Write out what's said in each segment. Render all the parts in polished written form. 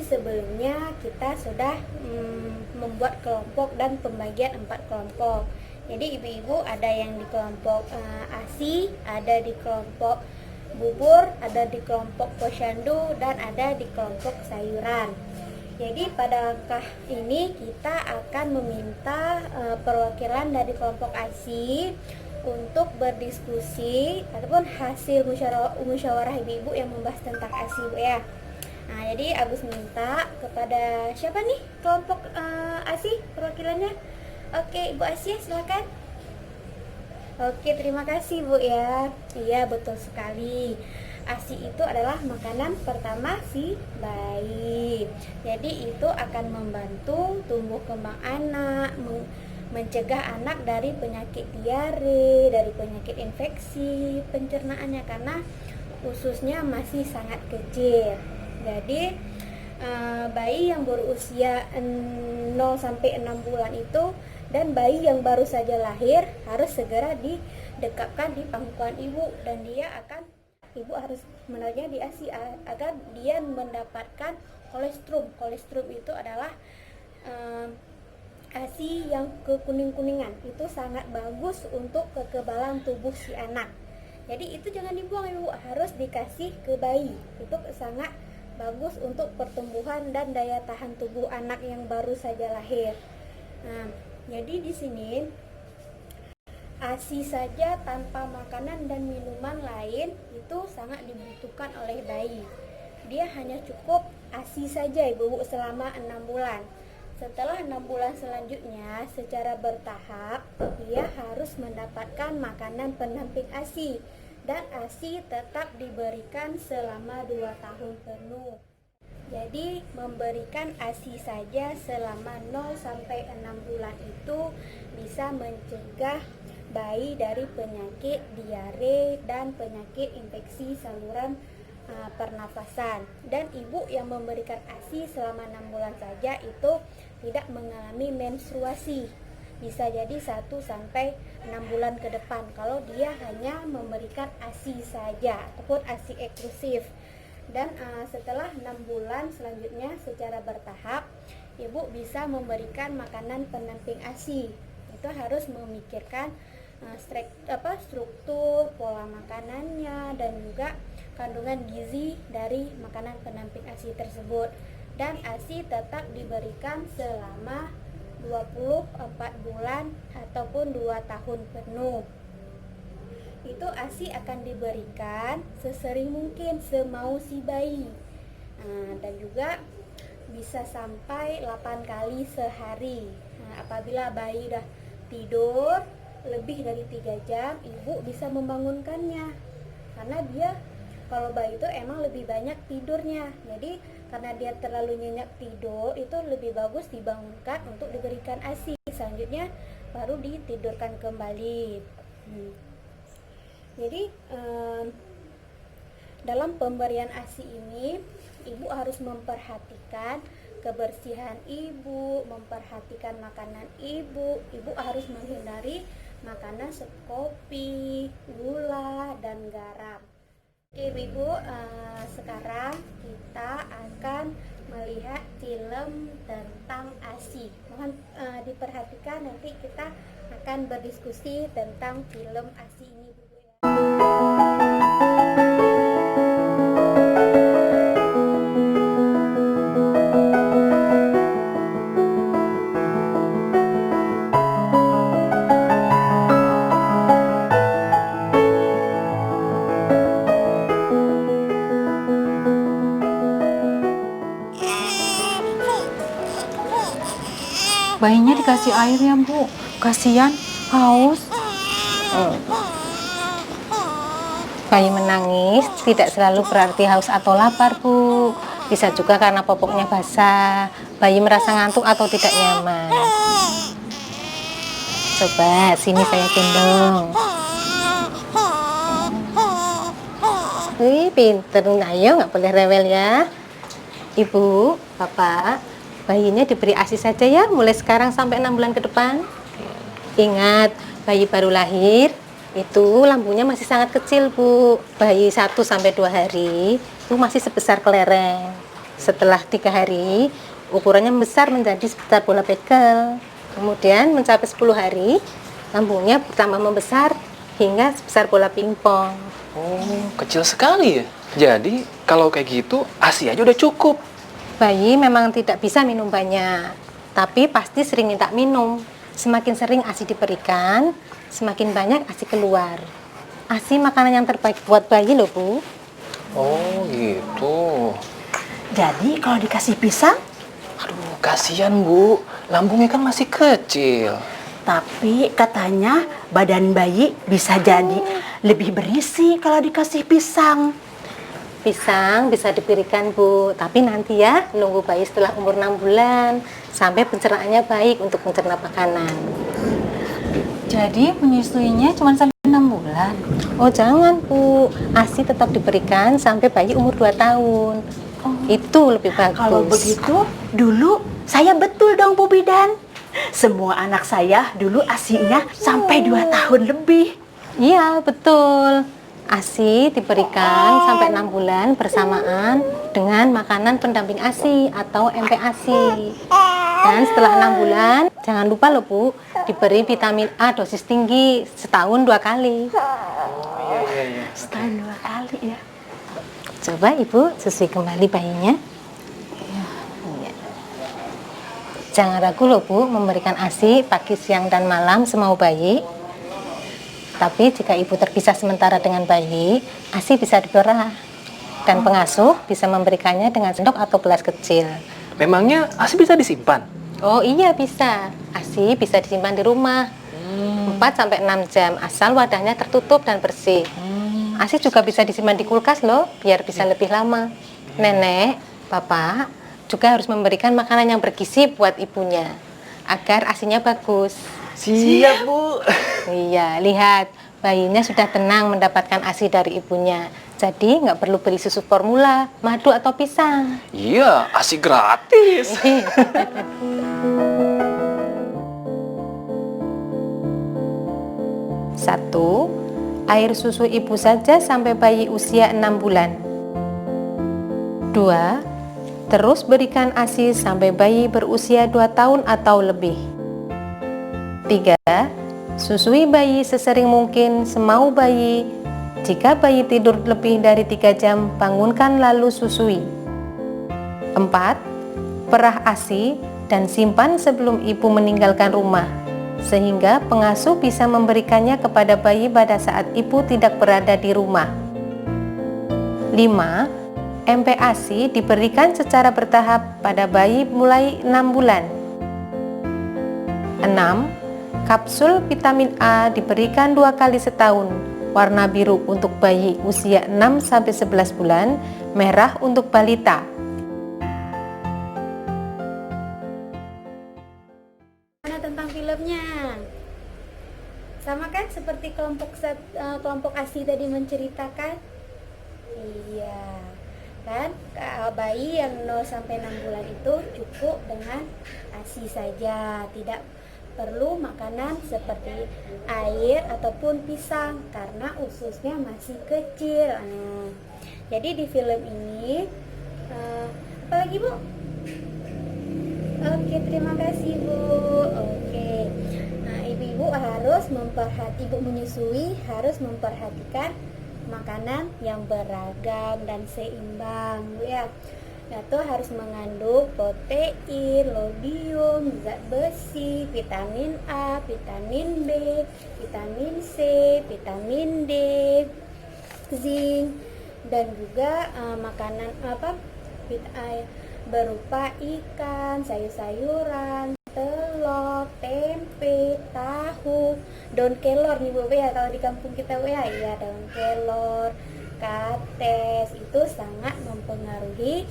sebelumnya kita sudah membuat kelompok dan pembagian 4 kelompok. Jadi ibu-ibu ada yang di kelompok ASI, ada di kelompok bubur, ada di kelompok posyandu, dan ada di kelompok sayuran. Jadi pada langkah ini kita akan meminta perwakilan dari kelompok ASI untuk berdiskusi ataupun hasil musyawarah ibu-ibu yang membahas tentang ASI, Bu ya. Nah, jadi Agus minta kepada siapa nih kelompok ASI perwakilannya? Oke, Ibu Asia silakan. Oke, terima kasih Bu ya. Iya, betul sekali. ASI itu adalah makanan pertama si bayi. Jadi itu akan membantu tumbuh kembang anak, mencegah anak dari penyakit diare, dari penyakit infeksi pencernaannya karena ususnya masih sangat kecil. Jadi bayi yang berusia 0 sampai 6 bulan itu dan bayi yang baru saja lahir harus segera didekapkan di pangkuan ibu, dan ibu harus menaruhnya di ASI agar dia mendapatkan kolestrum. Kolestrum itu adalah ASI yang kekuning-kuningan, itu sangat bagus untuk kekebalan tubuh si anak. Jadi itu jangan dibuang ibu, harus dikasih ke bayi. Itu sangat bagus untuk pertumbuhan dan daya tahan tubuh anak yang baru saja lahir. Nah, jadi di sini ASI saja tanpa makanan dan minuman lain itu sangat dibutuhkan oleh bayi. Dia hanya cukup ASI saja ibu selama 6 bulan. Setelah 6 bulan selanjutnya secara bertahap dia harus mendapatkan makanan pendamping ASI. Dan ASI tetap diberikan selama 2 tahun penuh. Jadi memberikan ASI saja selama 0 sampai 6 bulan itu bisa mencegah bayi dari penyakit diare dan penyakit infeksi saluran pernafasan. Dan ibu yang memberikan ASI selama 6 bulan saja itu tidak mengalami menstruasi. Bisa jadi 1 sampai 6 bulan ke depan kalau dia hanya memberikan ASI saja ataupun ASI eksklusif. Dan setelah 6 bulan selanjutnya secara bertahap ibu bisa memberikan makanan pendamping ASI. Itu harus memikirkan struktur, pola makanannya, dan juga kandungan gizi dari makanan pendamping ASI tersebut. Dan ASI tetap diberikan selama 24 bulan ataupun 2 tahun penuh. Itu ASI akan diberikan sesering mungkin semau si bayi. Dan juga bisa sampai 8 kali sehari. Apabila bayi udah tidur lebih dari 3 jam, ibu bisa membangunkannya. Karena dia kalau bayi itu emang lebih banyak tidurnya. Jadi karena dia terlalu nyenyak tidur, itu lebih bagus dibangunkan untuk diberikan ASI. Selanjutnya baru ditidurkan kembali. Jadi dalam pemberian ASI ini ibu harus memperhatikan kebersihan ibu, memperhatikan makanan ibu. Ibu harus menghindari makanan seperti kopi, gula, dan garam. Oke ibu, sekarang kita akan melihat film tentang ASI. Mohon diperhatikan, nanti kita akan berdiskusi tentang film ASI ini Bu ya. Bayinya dikasih air ya Bu, kasihan haus. Bayi menangis tidak selalu berarti haus atau lapar Bu, bisa juga karena popoknya basah. Bayi merasa ngantuk atau tidak nyaman. Coba sini saya gendong. Wih pinter, ayo nggak boleh rewel ya. Ibu, Bapak, bayinya diberi ASI saja ya, mulai sekarang sampai 6 bulan ke depan. Ingat, bayi baru lahir itu lambungnya masih sangat kecil Bu. Bayi 1 sampai 2 hari itu masih sebesar kelereng. Setelah 3 hari, ukurannya besar menjadi sebesar bola bekel. Kemudian mencapai 10 hari, lambungnya bertambah membesar hingga sebesar bola pingpong. Oh, kecil sekali ya. Jadi, kalau kayak gitu, ASI aja udah cukup. Bayi memang tidak bisa minum banyak, tapi pasti sering minta minum. Semakin sering ASI diberikan, semakin banyak ASI keluar. ASI makanan yang terbaik buat bayi loh, Bu. Oh, gitu. Jadi kalau dikasih pisang, Aduh, kasihan Bu. Lambungnya kan masih kecil. tapi katanya badan bayi bisa jadi lebih berisi kalau dikasih pisang. Pisang bisa diberikan, Bu, tapi nanti ya nunggu bayi setelah umur 6 bulan sampai pencernaannya baik untuk mencerna makanan. Jadi menyusuinya cuma sampai 6 bulan. Oh, jangan, Bu. ASI tetap diberikan sampai bayi umur 2 tahun. Itu lebih bagus. Kalau begitu, dulu saya betul dong Bu Bidan. Semua anak saya dulu ASI-nya sampai 2 tahun lebih. Iya, betul. ASI diberikan sampai 6 bulan bersamaan dengan makanan pendamping ASI atau MPASI. Dan setelah 6 bulan, jangan lupa loh Bu, diberi vitamin A dosis tinggi setahun 2 kali. Setahun 2 kali ya. Coba Ibu susui kembali bayinya. Iya. Jangan ragu loh Bu, memberikan ASI pagi, siang, dan malam semau bayi. Tapi jika ibu terpisah sementara dengan bayi, ASI bisa diperah. Dan pengasuh bisa memberikannya dengan sendok atau gelas kecil. Memangnya ASI bisa disimpan? Oh iya bisa. ASI bisa disimpan di rumah 4-6 jam asal wadahnya tertutup dan bersih. ASI juga bisa disimpan di kulkas loh, biar bisa lebih lama. Nenek, Bapak juga harus memberikan makanan yang bergizi buat ibunya agar ASInya bagus. Siap, Bu. Iya, lihat bayinya sudah tenang mendapatkan ASI dari ibunya. Jadi nggak perlu beli susu formula, madu atau pisang. Iya, ASI gratis. Satu, air susu ibu saja sampai bayi usia 6 bulan. 2. Terus berikan ASI sampai bayi berusia 2 tahun atau lebih. 3. Susui bayi sesering mungkin semau bayi. Jika bayi tidur lebih dari 3 jam, bangunkan lalu susui. 4. Perah ASI dan simpan sebelum ibu meninggalkan rumah, sehingga pengasuh bisa memberikannya kepada bayi pada saat ibu tidak berada di rumah. 5. MPASI diberikan secara bertahap pada bayi mulai 6 bulan. 6. Kapsul vitamin A diberikan 2 kali setahun, warna biru untuk bayi usia 6-11 bulan, merah untuk balita. Mana tentang filmnya? Sama kan seperti kelompok ASI tadi menceritakan? Iya. Kan bayi yang 0 sampai 6 bulan itu cukup dengan ASI saja, tidak perlu makanan seperti air ataupun pisang karena ususnya masih kecil. Nah, jadi di film ini apa lagi Bu? Oke, terima kasih Bu. Oke, nah ibu-ibu harus ibu menyusui harus memperhatikan makanan yang beragam dan seimbang Bu ya. Yaitu harus mengandung protein, lodium, zat besi, vitamin A, vitamin B, vitamin C, vitamin D, zinc, dan juga makanan berupa ikan, sayur-sayuran, telur, tempe, tahu, daun kelor nih Bu ya, kalau di kampung kita Bu ya, iya daun kelor, kates, itu sangat mempengaruhi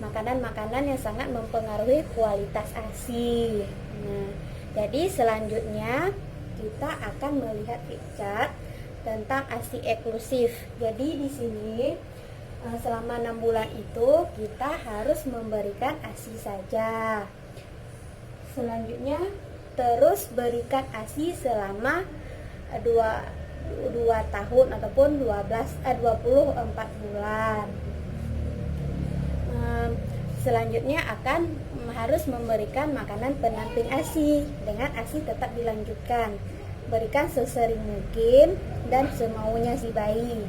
makanan-makanan yang sangat mempengaruhi kualitas ASI. Nah, jadi selanjutnya kita akan melihat picture tentang ASI eksklusif. Jadi di sini selama 6 bulan itu kita harus memberikan ASI saja. Selanjutnya terus berikan ASI selama 2 tahun ataupun 24 bulan. Selanjutnya akan harus memberikan makanan pendamping ASI dengan ASI tetap dilanjutkan. Berikan sesering mungkin dan semaunya si bayi.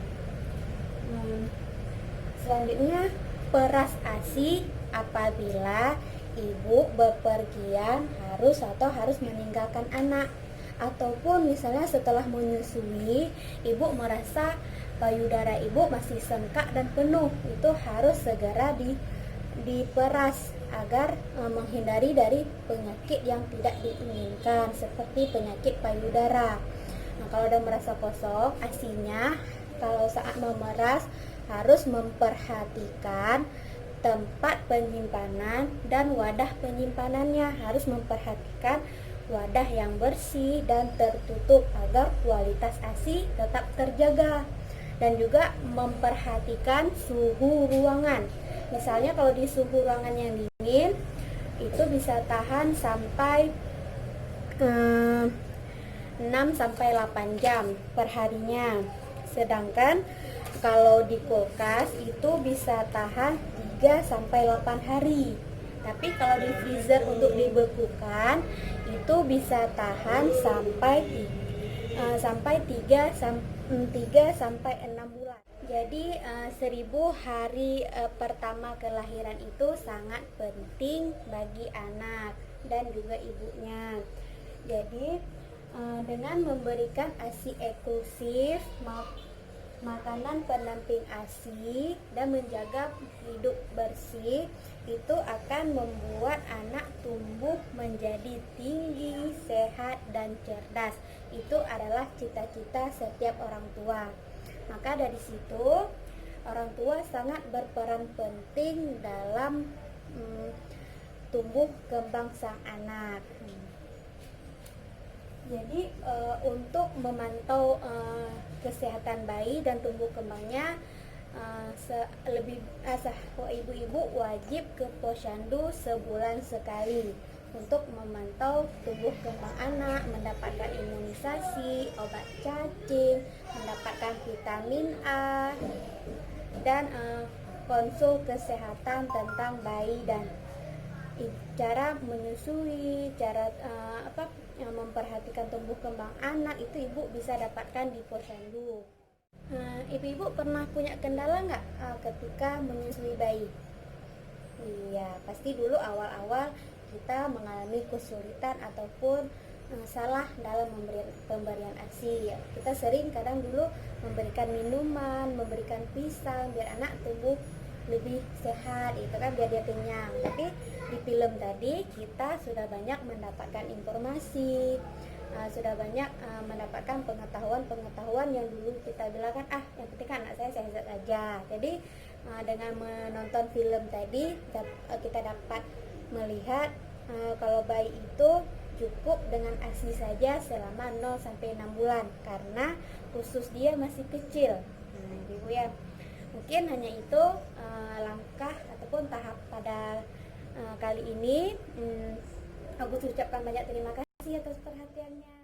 Selanjutnya peras ASI apabila ibu bepergian harus meninggalkan anak, ataupun misalnya setelah menyusui ibu merasa payudara ibu masih sengkak dan penuh, itu harus segera diperas agar menghindari dari penyakit yang tidak diinginkan seperti penyakit payudara. Nah, kalau udah merasa kosong ASI-nya, kalau saat memeras harus memperhatikan tempat penyimpanan dan wadah penyimpanannya, harus memperhatikan wadah yang bersih dan tertutup agar kualitas ASI tetap terjaga, dan juga memperhatikan suhu ruangan. Misalnya kalau di suhu ruangan yang dingin itu bisa tahan sampai 6-8 jam per harinya. Sedangkan kalau di kulkas itu bisa tahan 3-8 hari. Tapi kalau di freezer untuk dibekukan itu bisa tahan sampai 3-6 bulan. Jadi 1000 hari pertama kelahiran itu sangat penting bagi anak dan juga ibunya. Jadi dengan memberikan ASI eksklusif, makanan pendamping ASI, dan menjaga hidup bersih, itu akan membuat anak tumbuh menjadi tinggi, sehat, dan cerdas. Itu adalah cita-cita setiap orang tua. Maka dari situ orang tua sangat berperan penting dalam tumbuh kembang sang anak. Jadi untuk memantau kesehatan bayi dan tumbuh kembangnya, ibu-ibu wajib ke posyandu sebulan sekali untuk memantau tumbuh kembang anak, mendapatkan imunisasi, obat cacing, mendapatkan vitamin A, dan konsul kesehatan tentang bayi dan cara menyusui, cara memperhatikan tumbuh kembang anak itu ibu bisa dapatkan di posyandu. Ibu-ibu pernah punya kendala nggak ketika menyusui bayi? Iya, pasti dulu awal-awal kita mengalami kesulitan ataupun salah dalam pemberian ASI. Kita sering kadang dulu memberikan minuman, memberikan pisang biar anak tumbuh lebih sehat, itu kan biar dia kenyang. Tapi di film tadi kita sudah banyak mendapatkan informasi, sudah banyak mendapatkan pengetahuan yang dulu kita bilang kan yang penting kan anak saya sehat aja. Jadi dengan menonton film tadi kita dapat melihat kalau bayi itu cukup dengan ASI saja selama 0-6 bulan karena usus dia masih kecil. Ibu ya, mungkin hanya itu langkah ataupun tahap pada kali ini. Aku ucapkan banyak terima kasih atas perhatiannya.